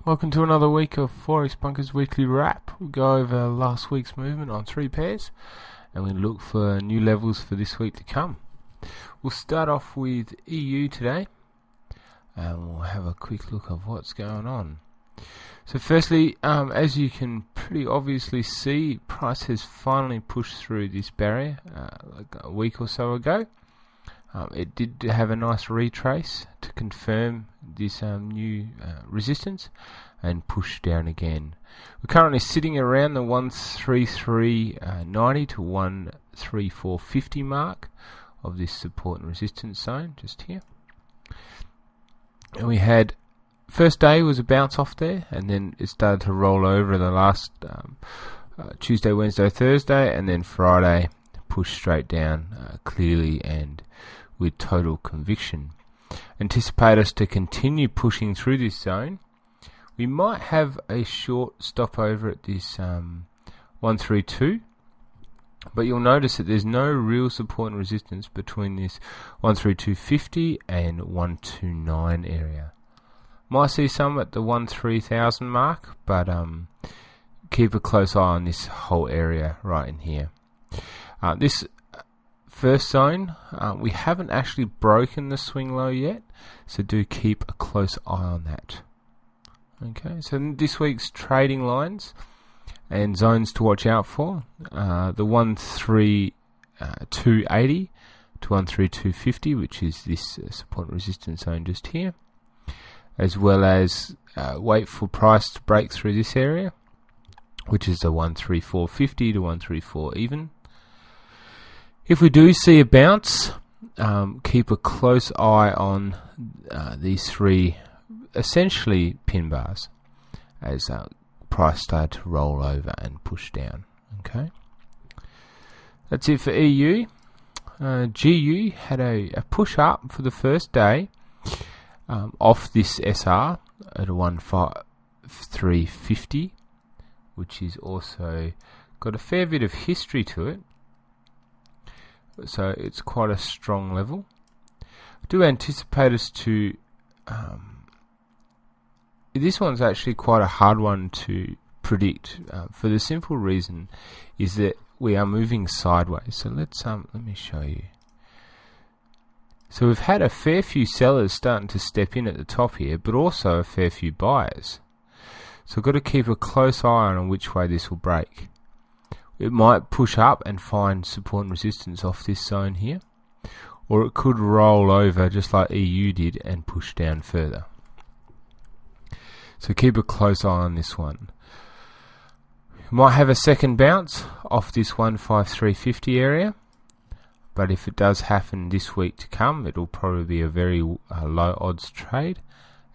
Welcome to another week of Forex Bunkers Weekly Wrap. We'll go over last week's movement on three pairs and we look for new levels for this week to come. We'll start off with EU today and we'll have a quick look of what's going on. So firstly, as you can pretty obviously see, price has finally pushed through this barrier like a week or so ago. It did have a nice retrace to confirm this new resistance and push down again. We're currently sitting around the 133.90 to 134.50 mark of this support and resistance zone just here. And we had first day was a bounce off there, and then it started to roll over the last Tuesday, Wednesday, Thursday, and then Friday pushed straight down clearly and with total conviction. Anticipate us to continue pushing through this zone. We might have a short stopover at this 132, but you'll notice that there's no real support and resistance between this 132.50 and 129 area. Might see some at the 13,000 mark, but keep a close eye on this whole area right in here. This first zone, we haven't actually broken the swing low yet, so do keep a close eye on that. Okay, so this week's trading lines and zones to watch out for, the 132.80 to 132.50, which is this support and resistance zone just here, as well as wait for price to break through this area, which is the 134.50 to 134 even. If we do see a bounce, keep a close eye on these three essentially pin bars as price started to roll over and push down. Okay, that's it for EU. GU had a push up for the first day off this SR at a 153.50, which is also got a fair bit of history to it. So it's quite a strong level. I do anticipate us to this one's actually quite a hard one to predict for the simple reason is that we are moving sideways. So let me show you. So we've had a fair few sellers starting to step in at the top here, but also a fair few buyers. So I've got to keep a close eye on which way this will break. It might push up and find support and resistance off this zone here, or it could roll over just like EU did and push down further. So keep a close eye on this one. Might have a second bounce off this 153.50 area, but if it does happen this week to come, it will probably be a very low odds trade,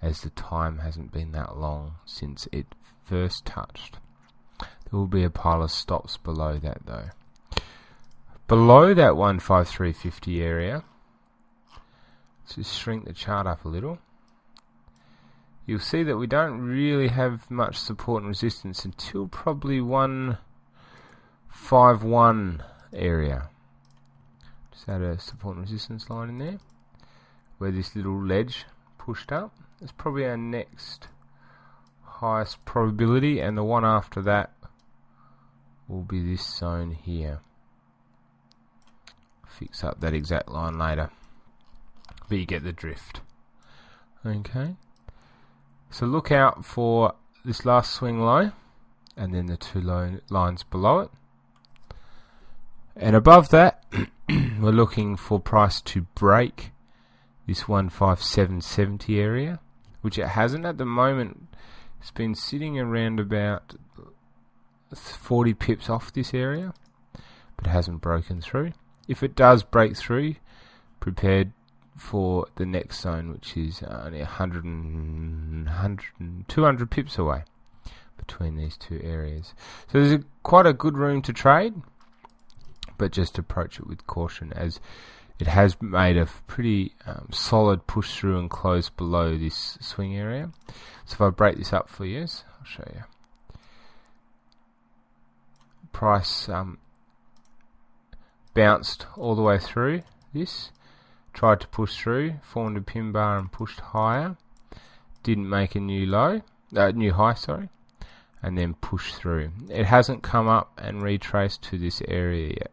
as the time hasn't been that long since it first touched. There will be a pile of stops below that though. Below that 153.50 area, let's just shrink the chart up a little. You'll see that we don't really have much support and resistance until probably 151 area. Just add a support and resistance line in there, where this little ledge pushed up. It's probably our next highest probability, and the one after that will be this zone here. Fix up that exact line later, but you get the drift. Okay, so look out for this last swing low and then the two low lines below it, and above that we're looking for price to break this 157.70 area, which it hasn't at the moment. It's been sitting around about 40 pips off this area, but it hasn't broken through. If it does break through, prepared for the next zone, which is only 200 pips away between these two areas. So there's quite a good room to trade, but just approach it with caution, as it has made a pretty solid push through and close below this swing area. So if I break this up for you, I'll show you. Price bounced all the way through this, tried to push through, formed a pin bar and pushed higher, didn't make a new low, new high, sorry, and then push through. It hasn't come up and retraced to this area yet,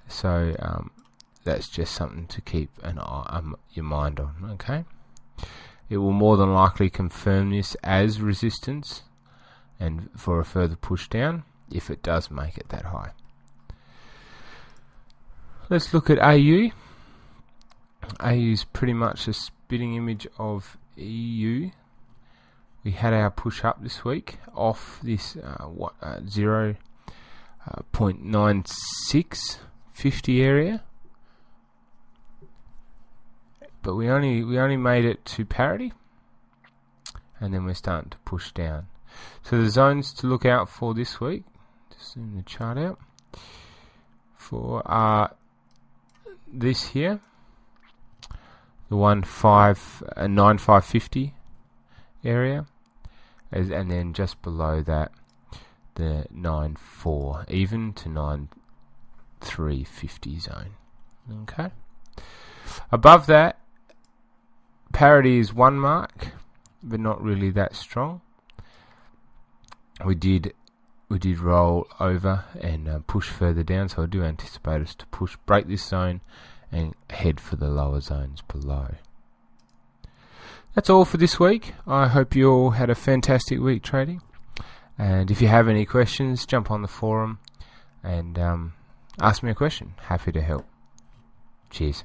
so that's just something to keep an eye, your mind on. Okay, it will more than likely confirm this as resistance and for a further push down if it does make it that high. Let's look at AU. AU is pretty much a spitting image of EU. We had our push up this week off this 0.9650 area, but we only made it to parity, and then we're starting to push down. So the zones to look out for this week, just zoom the chart out, for this here, the 9550 area, and then just below that the 94 even to 9350 zone. Okay, above that parity is one mark, but not really that strong. We did roll over and push further down, so I do anticipate us to break this zone and head for the lower zones below. That's all for this week. I hope you all had a fantastic week trading, and if you have any questions, jump on the forum and ask me a question. Happy to help. Cheers.